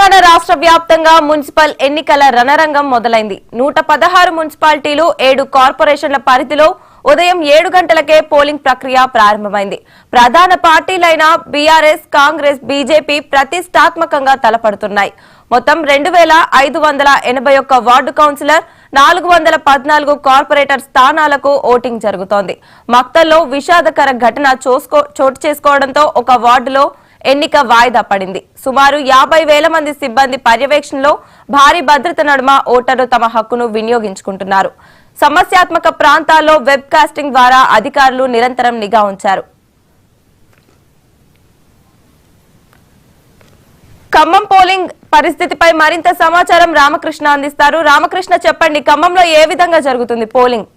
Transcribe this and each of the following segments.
తెలంగాణ రాష్ట్ర వ్యాప్తంగా మున్సిపల్ ఎన్నికల రణరంగం మొదలైంది. 116 మున్సిపాలిటీలు 7 కార్పొరేషన్ల పరిధిలో ఉదయం 7 గంటలకే పోలింగ్ ప్రక్రియ ప్రారంభమైంది. ప్రధాన పార్టీలైన బీఆర్ఎస్, కాంగ్రెస్, బీజేపీ ప్రతిష్టాత్మకంగా తలపడుతున్నాయి. మొత్తం 2581 వార్డు కౌన్సిలర్, 414 కార్పొరేటర్ స్థానాలకు ఓటింగ్ జరుగుతోంది. మక్తల్లో విషాదకర ఘటన చోటు చేసుకోవడంతో ఒక వార్డులో ఎన్నిక వాయిదా పడింది. సుమారు 50,000 మంది సిబ్బంది పర్యవేక్షణలో భారీ భద్రత నడుమ ఓటర్లు తమ హక్కును వినియోగించుకుంటున్నారు. సమస్యాత్మక ప్రాంతాల్లో వెబ్ కాస్టింగ్ ద్వారా అధికారులు నిరంతరం నిఘా ఉంచారు. ఖమ్మం పోలింగ్ పరిస్థితిపై మరింత సమాచారం రామకృష్ణ అందిస్తారు. రామకృష్ణ, చెప్పండి, ఖమ్మంలో ఏ విధంగా జరుగుతుంది పోలింగ్?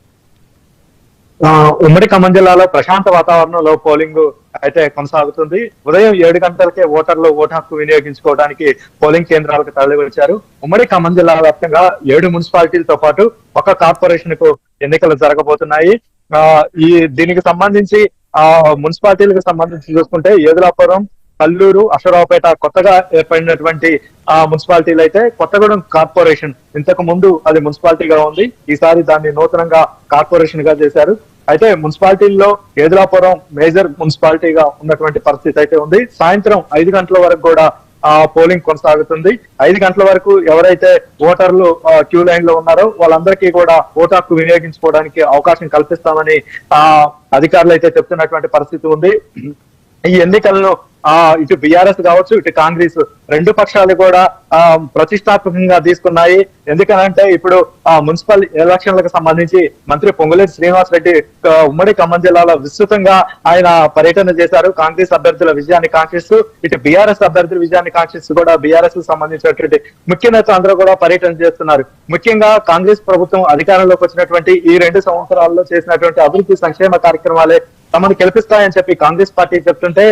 ఉమ్మడి ఖమ్మం జిల్లాలో ప్రశాంత వాతావరణంలో పోలింగ్ అయితే కొనసాగుతుంది. ఉదయం 7 గంటలకే ఓటర్లు ఓటు హక్కు వినియోగించుకోవడానికి పోలింగ్ కేంద్రాలకు తరలివచ్చారు. ఉమ్మడి ఖమ్మం జిల్లా వ్యాప్తంగా 7 మున్సిపాలిటీలతో పాటు ఒక కార్పొరేషన్ కు ఎన్నికలు జరగబోతున్నాయి. దీనికి సంబంధించి మున్సిపాలిటీలకు సంబంధించి చూసుకుంటే ఏదులాపురం, కల్లూరు, అశ్వరావుపేట కొత్తగా ఏర్పడినటువంటి మున్సిపాలిటీలు అయితే కొత్తగూడెం కార్పొరేషన్ ఇంతకు ముందు అది మున్సిపాలిటీగా ఉంది. ఈసారి దాన్ని నూతనంగా కార్పొరేషన్ గా చేశారు. అయితే మున్సిపాలిటీల్లో ఏదులాపురం మేజర్ మున్సిపాలిటీగా ఉన్నటువంటి పరిస్థితి అయితే ఉంది. సాయంత్రం 5 గంటల వరకు కూడా పోలింగ్ కొనసాగుతుంది. 5 గంటల వరకు ఎవరైతే ఓటర్లు క్యూ లైన్ లో ఉన్నారో వాళ్ళందరికీ కూడా ఓటు హక్కు వినియోగించుకోవడానికి అవకాశం కల్పిస్తామని అధికారులు అయితే చెప్తున్నటువంటి పరిస్థితి ఉంది. ఈ ఎన్నికలను ఇటు బీఆర్ఎస్ కావచ్చు, ఇటు కాంగ్రెస్ రెండు పక్షాలు కూడా ప్రతిష్టాత్మకంగా తీసుకున్నాయి. ఎందుకనంటే ఇప్పుడు మున్సిపల్ ఎలక్షన్లకు సంబంధించి మంత్రి పొంగులేటి శ్రీనివాస్ రెడ్డి ఉమ్మడి ఖమ్మం జిల్లాలో విస్తృతంగా ఆయన పర్యటన చేశారు. కాంగ్రెస్ అభ్యర్థుల విజయాన్ని కాంక్షిస్తూ, ఇటు బీఆర్ఎస్ అభ్యర్థుల విజయాన్ని కాంక్షిస్తూ కూడా బీఆర్ఎస్ కు సంబంధించినటువంటి ముఖ్య నేతలు అందరూ కూడా పర్యటన చేస్తున్నారు. ముఖ్యంగా కాంగ్రెస్ ప్రభుత్వం అధికారంలోకి వచ్చినటువంటి ఈ 2 సంవత్సరాల్లో చేసినటువంటి అభివృద్ధి సంక్షేమ కార్యక్రమాలే తమను గెలిపిస్తాయని చెప్పి కాంగ్రెస్ పార్టీ చెప్తుంటే,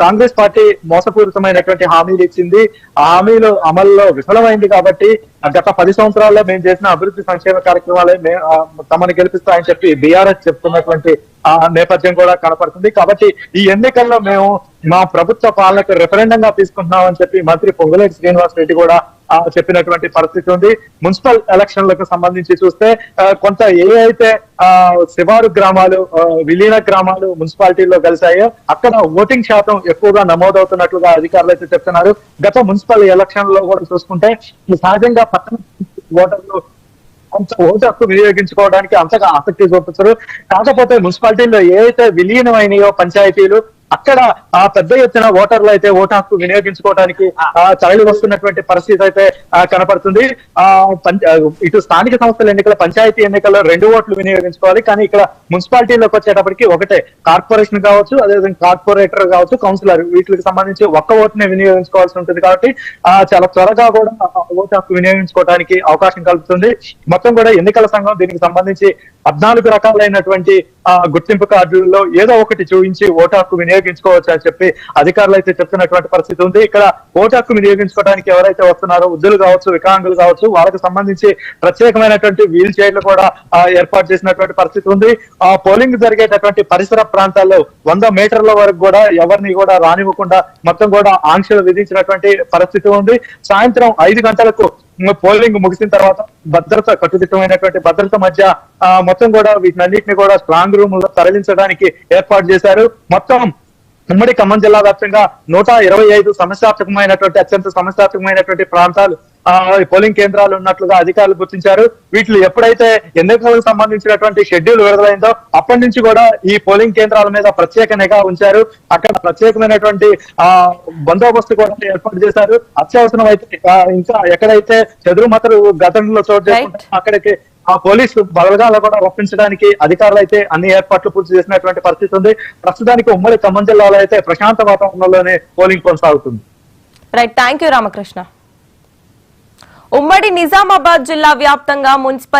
కాంగ్రెస్ పార్టీ మోసపూరితమైనటువంటి హామీలు ఇచ్చింది. ఆ హామీలు అమల్లో విఫలమైంది కాబట్టి గత 10 సంవత్సరాల్లో మేము చేసిన అభివృద్ధి సంక్షేమ కార్యక్రమాలే తమను గెలిపిస్తాయని చెప్పి బీఆర్ఎస్ చెప్తున్నటువంటి నేపథ్యం కూడా కనపడుతుంది. కాబట్టి ఈ ఎన్నికల్లో మేము మా ప్రభుత్వ పాలనకు రెఫరెండం గా తీసుకుంటున్నామని చెప్పి మంత్రి పొంగులేటి శ్రీనివాస్ రెడ్డి కూడా చెప్పినటువంటి పరిస్థితి ఉంది. మున్సిపల్ ఎలక్షన్లకు సంబంధించి చూస్తే కొంత ఏ అయితే శివారు గ్రామాలు, విలీన గ్రామాలు మున్సిపాలిటీల్లో కలిశాయో అక్కడ ఓటింగ్ శాతం ఎక్కువగా నమోదవుతున్నట్లుగా అధికారులు అయితే చెప్తున్నారు. గత మున్సిపల్ ఎలక్షన్ లో కూడా చూసుకుంటే సహజంగా పట్టణ ఓటర్లు అంత ఓటు హక్కు వినియోగించుకోవడానికి అంతగా ఆసక్తి చూపించరు. కాకపోతే మున్సిపాలిటీల్లో ఏవైతే విలీనమైనయో పంచాయతీలు అక్కడ పెద్ద ఎత్తున ఓటర్లు అయితే ఓటు హక్కు వినియోగించుకోవడానికి తరలి వస్తున్నటువంటి పరిస్థితి అయితే కనపడుతుంది. ఇటు స్థానిక సంస్థల ఎన్నికల, పంచాయతీ ఎన్నికల్లో 2 ఓట్లు వినియోగించుకోవాలి. కానీ ఇక్కడ మున్సిపాలిటీలోకి వచ్చేటప్పటికి ఒకటే కార్పొరేషన్ కావచ్చు, అదేవిధంగా కార్పొరేటర్ కావచ్చు, కౌన్సిలర్ వీటికి సంబంధించి ఒక్క ఓటునే వినియోగించుకోవాల్సి ఉంటుంది. కాబట్టి చాలా త్వరగా కూడా ఓటు హక్కు వినియోగించుకోవడానికి అవకాశం కలుగుతుంది. మొత్తం కూడా ఎన్నికల సంఘం దీనికి సంబంధించి 14 రకాలైనటువంటి గుర్తింపు కార్డుల్లో ఏదో ఒకటి చూపించి ఓటు హక్కు వినియోగించుకోవచ్చు అని చెప్పి అధికారులు అయితే చెప్తున్నటువంటి పరిస్థితి ఉంది. ఇక్కడ ఓటు హక్కు వినియోగించుకోవడానికి ఎవరైతే వస్తున్నారో వృద్ధులు కావచ్చు, వికలాంగులు కావచ్చు, వాళ్ళకి సంబంధించి ప్రత్యేకమైనటువంటి వీల్ చైర్లు కూడా ఏర్పాటు చేసినటువంటి పరిస్థితి ఉంది. పోలింగ్ జరిగేటటువంటి పరిసర ప్రాంతాల్లో 100 మీటర్ల వరకు కూడా ఎవరిని కూడా రానివ్వకుండా మొత్తం కూడా ఆంక్షలు విధించినటువంటి పరిస్థితి ఉంది. సాయంత్రం 5 గంటలకు పోలింగ్ ముగిసిన తర్వాత భద్రత, కట్టుదిట్టమైనటువంటి భద్రత మధ్య మొత్తం కూడా వీటినన్నింటినీ కూడా స్ట్రాంగ్ రూమ్ లో తరలించడానికి ఏర్పాటు చేశారు. మొత్తం ఉమ్మడి ఖమ్మం జిల్లా వ్యాప్తంగా 125 సమస్యాత్మకమైనటువంటి, అత్యంత సమస్యాత్మకమైనటువంటి ప్రాంతాలు పోలింగ్ కేంద్రాలు ఉన్నట్లుగా అధికారులు గుర్తించారు. వీటిలో ఎప్పుడైతే ఎన్నికలకు సంబంధించినటువంటి షెడ్యూల్ విడుదలైందో అప్పటి నుంచి కూడా ఈ పోలింగ్ కేంద్రాల మీద ప్రత్యేక నిఘా ఉంచారు. అక్కడ ప్రత్యేకమైనటువంటి బందోబస్తు కూడా ఏర్పాటు చేశారు. అత్యవసరం అయితే ఇంకా ఎక్కడైతే చెదురుమతరు ఘటనలో చోటు చేసుకుంటారో అక్కడికి పోలీసు బలగాలు కూడా రప్పించడానికి అధికారులు అయితే అన్ని ఏర్పాట్లు పూర్తి చేసినటువంటి పరిస్థితి ఉంది. ప్రస్తుతానికి ఉమ్మడి ఖమ్మం జిల్లాలో అయితే ప్రశాంత వాతావరణంలోనే పోలింగ్ కొనసాగుతుంది. Right, thank you Ramakrishna. ఉమ్మడి నిజామాబాద్ జిల్లా వ్యాప్తంగా మున్సిపల్